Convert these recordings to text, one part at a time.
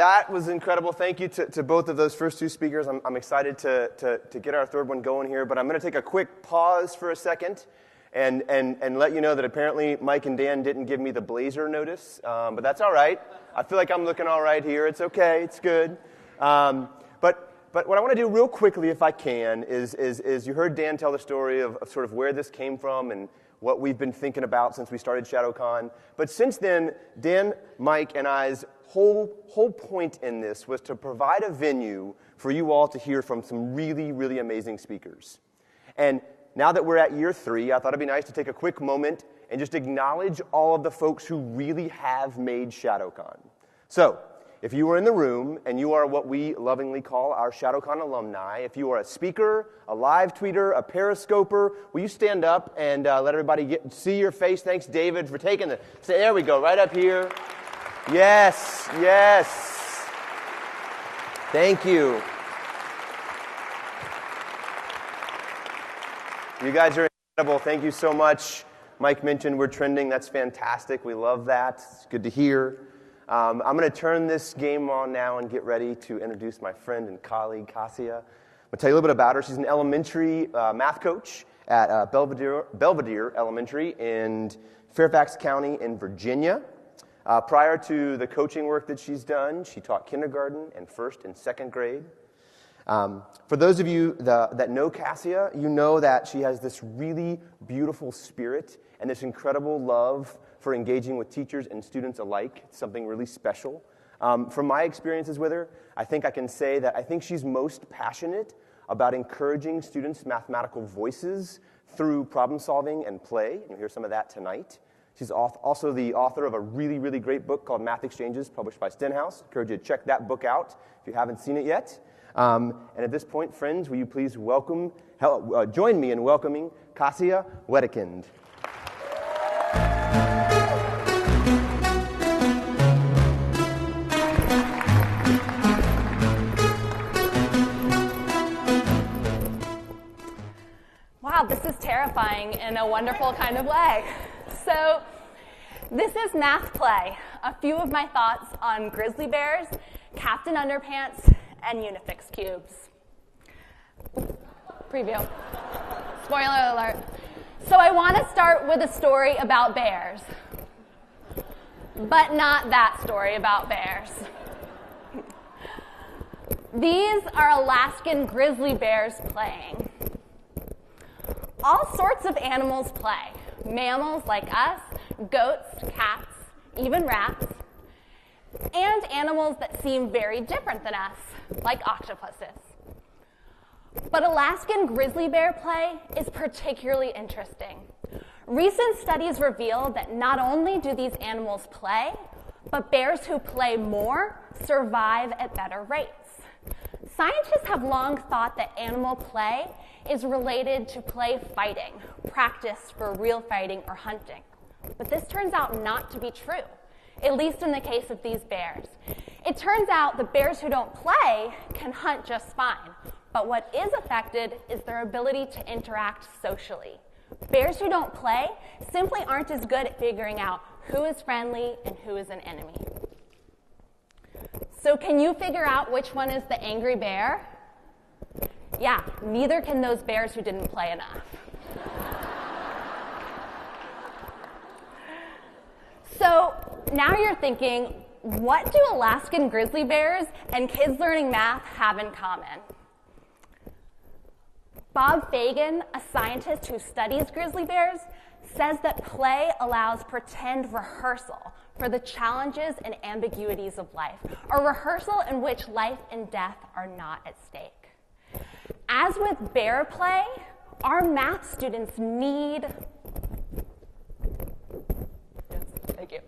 That was incredible. Thank you to both of those first two speakers. I'm excited to get our third one going here, but I'm going to take a quick pause for a second and let you know that apparently Mike and Dan didn't give me the blazer notice, but that's all right. I feel like I'm looking all right here. It's okay. It's good. But what I want to do real quickly, if I can, is you heard Dan tell the story of sort of where this came from and what we've been thinking about since we started ShadowCon. But since then, Dan, Mike, and I's whole point in this was to provide a venue for you all to hear from some really, really amazing speakers. And now that we're at year 3, I thought it'd be nice to take a quick moment and just acknowledge all of the folks who really have made ShadowCon. So, if you are in the room and you are what we lovingly call our ShadowCon alumni, if you are a speaker, a live tweeter, a periscoper, will you stand up and let everybody see your face? Thanks, David, for taking the... So there we go, right up here. Yes, yes. Thank you. You guys are incredible. Thank you so much. Mike mentioned we're trending. That's fantastic. We love that. It's good to hear. I'm going to turn this game on now and get ready to introduce my friend and colleague, Kassia. I'm going to tell you a little bit about her. She's an elementary math coach at Belvedere Elementary in Fairfax County in Virginia. Prior to the coaching work that she's done, she taught kindergarten and first and second grade. For those of you that know Kassia, you know that she has this really beautiful spirit and this incredible love for engaging with teachers and students alike. It's something really special. From my experiences with her, I think I can say that I think she's most passionate about encouraging students' mathematical voices through problem solving and play. You'll hear some of that tonight. She's also the author of a really, really great book called Math Exchanges, published by Stenhouse. I encourage you to check that book out if you haven't seen it yet. And at this point, friends, will you please join me in welcoming Kassia Wedekind. Wow, this is terrifying in a wonderful kind of way. So, this is Math Play, a few of my thoughts on grizzly bears, Captain Underpants, and Unifix cubes. Preview. Spoiler alert. So I want to start with a story about bears, but not that story about bears. These are Alaskan grizzly bears playing. All sorts of animals play. Mammals like us, goats, cats, even rats, and animals that seem very different than us, like octopuses. But Alaskan grizzly bear play is particularly interesting. Recent studies reveal that not only do these animals play, but bears who play more survive at better rates. Scientists have long thought that animal play is related to play fighting, practice for real fighting or hunting. But this turns out not to be true, at least in the case of these bears. It turns out the bears who don't play can hunt just fine, but what is affected is their ability to interact socially. Bears who don't play simply aren't as good at figuring out who is friendly and who is an enemy. So can you figure out which one is the angry bear? Yeah, neither can those bears who didn't play enough. So now you're thinking, what do Alaskan grizzly bears and kids learning math have in common? Bob Fagan, a scientist who studies grizzly bears, says that play allows pretend rehearsal for the challenges and ambiguities of life, a rehearsal in which life and death are not at stake. As with bear play, our math students need... Yes, thank you.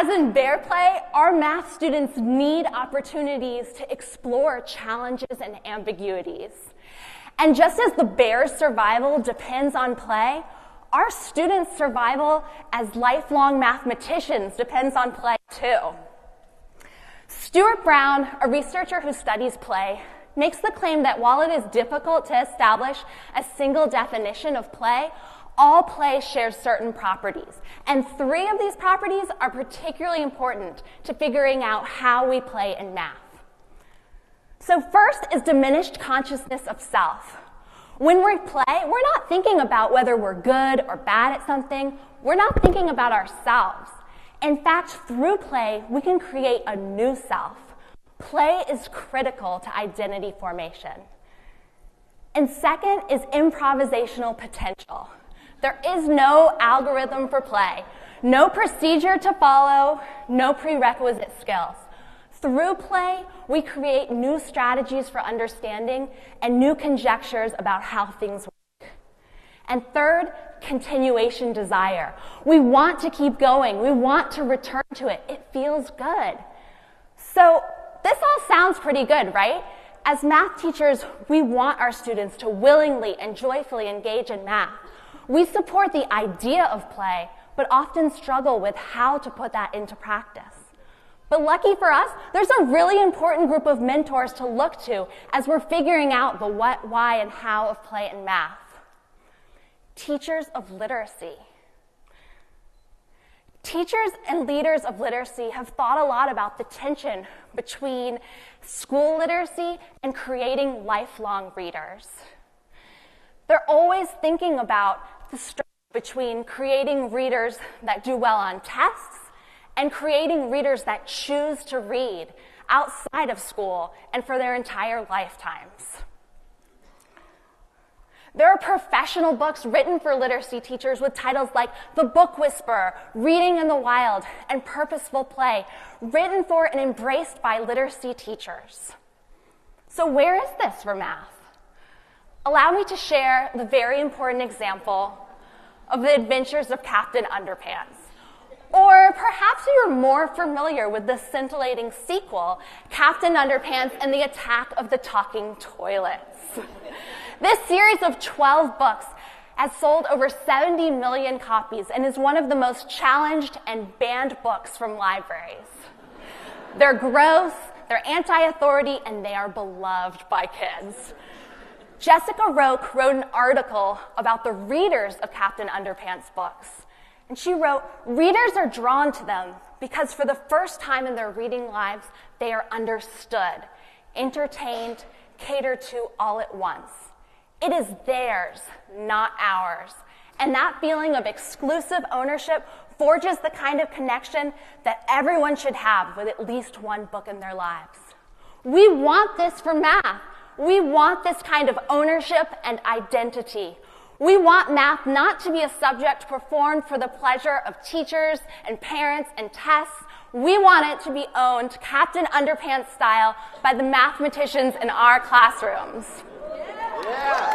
As in bear play, our math students need opportunities to explore challenges and ambiguities. And just as the bear's survival depends on play, our students' survival as lifelong mathematicians depends on play too. Stuart Brown, a researcher who studies play, makes the claim that while it is difficult to establish a single definition of play, all play shares certain properties. And 3 of these properties are particularly important to figuring out how we play in math. So first is diminished consciousness of self. When we play, we're not thinking about whether we're good or bad at something. We're not thinking about ourselves. In fact, through play, we can create a new self. Play is critical to identity formation. And second is improvisational potential. There is no algorithm for play, no procedure to follow, no prerequisite skills. Through play, we create new strategies for understanding and new conjectures about how things work. And third, continuation desire. We want to keep going. We want to return to it. It feels good. So this all sounds pretty good, right? As math teachers, we want our students to willingly and joyfully engage in math. We support the idea of play, but often struggle with how to put that into practice. But lucky for us, there's a really important group of mentors to look to as we're figuring out the what, why, and how of play in math. Teachers of literacy. Teachers and leaders of literacy have thought a lot about the tension between school literacy and creating lifelong readers. They're always thinking about the struggle between creating readers that do well on tests and creating readers that choose to read outside of school and for their entire lifetimes. There are professional books written for literacy teachers with titles like The Book Whisperer, Reading in the Wild, and Purposeful Play, written for and embraced by literacy teachers. So where is this for math? Allow me to share the very important example of the adventures of Captain Underpants. Or perhaps you're more familiar with the scintillating sequel, Captain Underpants and the Attack of the Talking Toilets. This series of 12 books has sold over 70 million copies and is one of the most challenged and banned books from libraries. They're gross, they're anti-authority, and they are beloved by kids. Jessica Roque wrote an article about the readers of Captain Underpants books. And she wrote, readers are drawn to them because for the first time in their reading lives, they are understood, entertained, catered to all at once. It is theirs, not ours. And that feeling of exclusive ownership forges the kind of connection that everyone should have with at least one book in their lives. We want this for math. We want this kind of ownership and identity. We want math not to be a subject performed for the pleasure of teachers and parents and tests. We want it to be owned Captain Underpants style by the mathematicians in our classrooms. Yeah.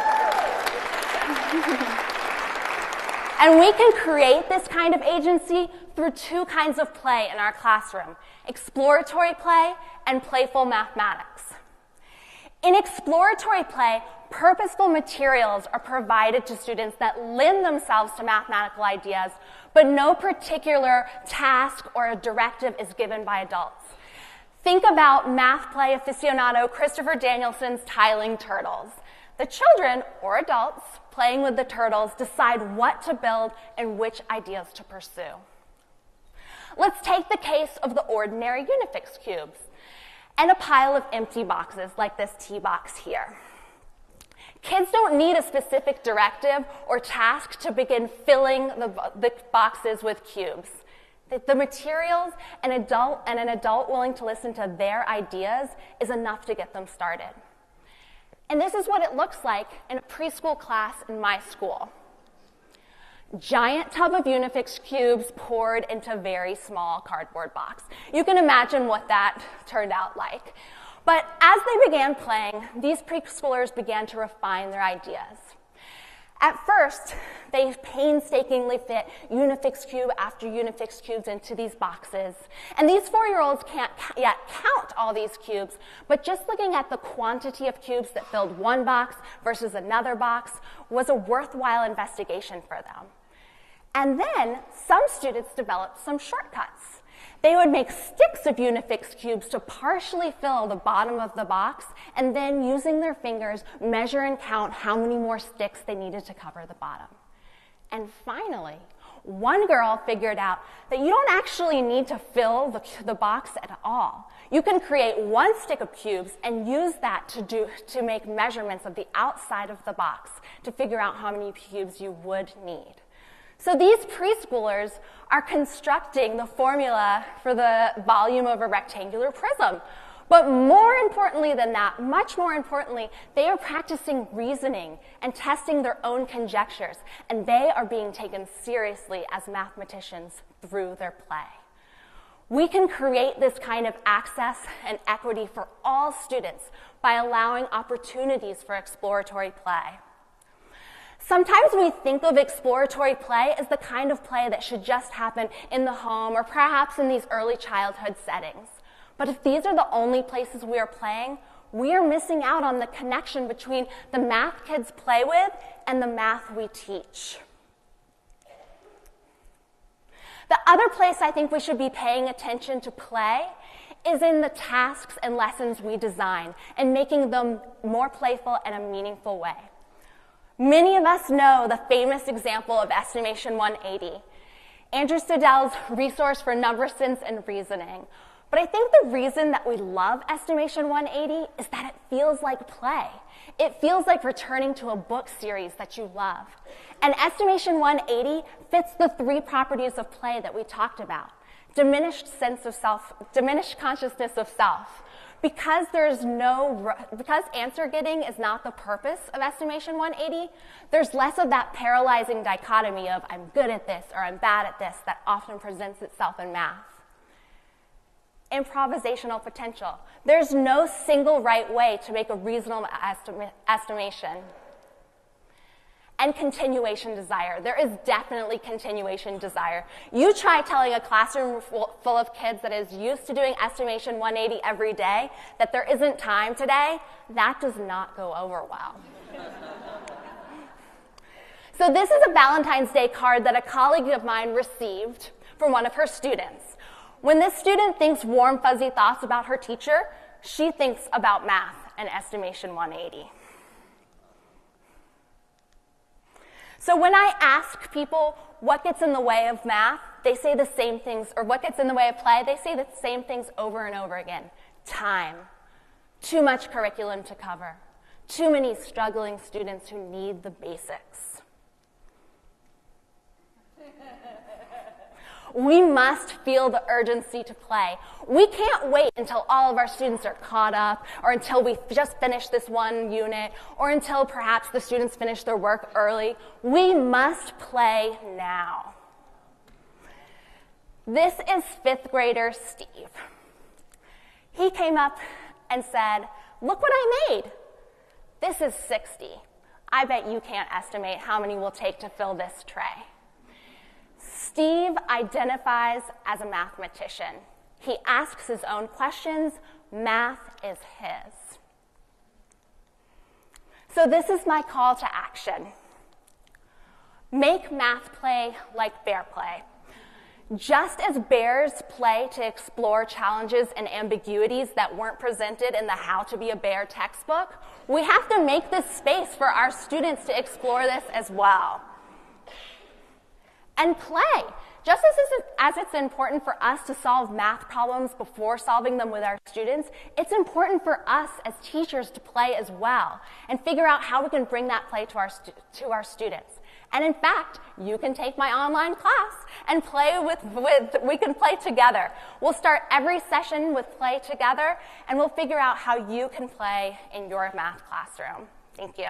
And we can create this kind of agency through 2 kinds of play in our classroom: exploratory play and playful mathematics. In exploratory play, purposeful materials are provided to students that lend themselves to mathematical ideas, but no particular task or a directive is given by adults. Think about math play aficionado Christopher Danielson's Tiling Turtles. The children, or adults, playing with the turtles decide what to build and which ideas to pursue. Let's take the case of the ordinary Unifix cubes and a pile of empty boxes like this tea box here. Kids don't need a specific directive or task to begin filling the boxes with cubes. The materials and an adult willing to listen to their ideas is enough to get them started. And this is what it looks like in a preschool class in my school. Giant tub of Unifix cubes poured into very small cardboard box. You can imagine what that turned out like. But as they began playing, these preschoolers began to refine their ideas. At first, they painstakingly fit Unifix cube after Unifix cubes into these boxes. And these 4-year-olds can't yet count all these cubes, but just looking at the quantity of cubes that filled one box versus another box was a worthwhile investigation for them. And then some students developed some shortcuts. They would make sticks of Unifix cubes to partially fill the bottom of the box, and then using their fingers, measure and count how many more sticks they needed to cover the bottom. And finally, one girl figured out that you don't actually need to fill the box at all. You can create one stick of cubes and use that to make measurements of the outside of the box to figure out how many cubes you would need. So these preschoolers are constructing the formula for the volume of a rectangular prism. But more importantly than that, much more importantly, they are practicing reasoning and testing their own conjectures, and they are being taken seriously as mathematicians through their play. We can create this kind of access and equity for all students by allowing opportunities for exploratory play. Sometimes we think of exploratory play as the kind of play that should just happen in the home or perhaps in these early childhood settings. But if these are the only places we are playing, we are missing out on the connection between the math kids play with and the math we teach. The other place I think we should be paying attention to play is in the tasks and lessons we design and making them more playful in a meaningful way. Many of us know the famous example of Estimation 180, Andrew Stodel's resource for number sense and reasoning. But I think the reason that we love Estimation 180 is that it feels like play. It feels like returning to a book series that you love. And Estimation 180 fits the 3 properties of play that we talked about. Diminished sense of self, diminished consciousness of self. Because answer getting is not the purpose of Estimation 180, there's less of that paralyzing dichotomy of I'm good at this or I'm bad at this that often presents itself in math. Improvisational potential. There's no single right way to make a reasonable estimation. And continuation desire. There is definitely continuation desire. You try telling a classroom full of kids that is used to doing Estimation 180 every day that there isn't time today, that does not go over well. So this is a Valentine's Day card that a colleague of mine received from one of her students. When this student thinks warm, fuzzy thoughts about her teacher, she thinks about math and Estimation 180. So when I ask people what gets in the way of math, they say the same things, or what gets in the way of play, they say the same things over and over again. Time. Too much curriculum to cover. Too many struggling students who need the basics. We must feel the urgency to play. We can't wait until all of our students are caught up, or until we just finish this one unit, or until perhaps the students finish their work early. We must play now. This is 5th grader Steve. He came up and said, "Look what I made. This is 60. I bet you can't estimate how many will take to fill this tray." Steve identifies as a mathematician. He asks his own questions. Math is his. So this is my call to action. Make math play like bear play. Just as bears play to explore challenges and ambiguities that weren't presented in the How to Be a Bear textbook, we have to make this space for our students to explore this as well. And play. Just as it's important for us to solve math problems before solving them with our students, it's important for us as teachers to play as well and figure out how we can bring that play to our students. And in fact, you can take my online class and play we can play together. We'll start every session with play together, and we'll figure out how you can play in your math classroom. Thank you.